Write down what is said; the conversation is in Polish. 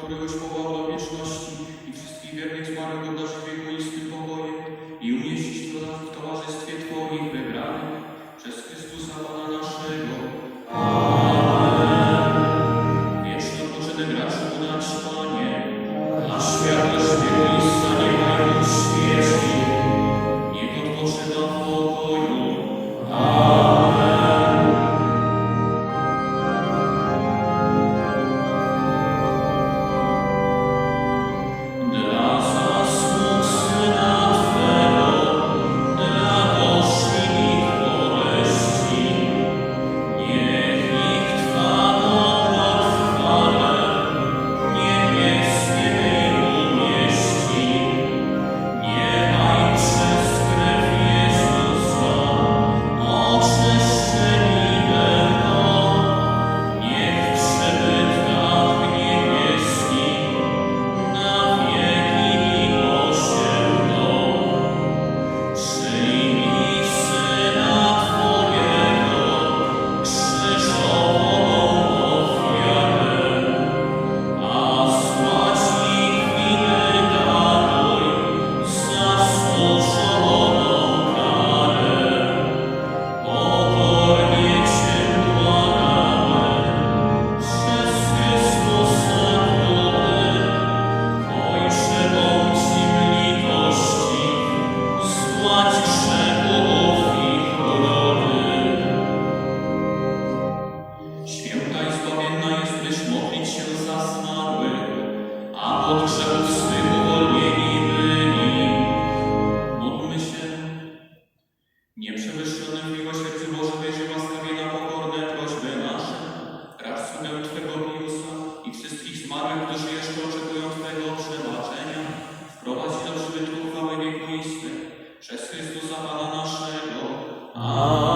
który już powołał do wieczności i wszystkich wiernych zmarłych oddasz w wiekuistym pokoju i umieścić w towarzystwie Twoich wybranych przez Chrystusa Pana naszego. Amen. Wieczny odpoczynek racz mu dać, Panie, a światłość wiekuista niechaj mu świeci. Niech odpoczyna w pokoju. Amen. Dla zasług Syna Twego, dla boższych boleści, niech ich Twa dobra chwale niebieskiej umieści. Niechaj przez krew Jezusa oczyszczeni będą, niech w przebytkach niebieskich na wieki osiągną. Przyjmij Syna Twojego, krzyżową ofiarę, a zgładź ich winy daruj, zasłużoną karę. Pokornie Cię błagamy, przez Chrystusa Króle, Ojcze bądź im litości, zgładź grzechów ich rody. Święta i zbawienna jesteś, modlić się za zmarłych, a od grzechów swych uwolnieni byli. Módlmy się. Nieprzewyższony w miłosierdziu Boże, wejrzyj łaskawie na pokorne prośby nasze. Racz sługę Twego Piusa i wszystkich zmarłych, którzy jeszcze oczekują Twego przebaczenia. Wprowadź do żywych chwały wiekuistych przez Chrystusa Pana naszego. Amen.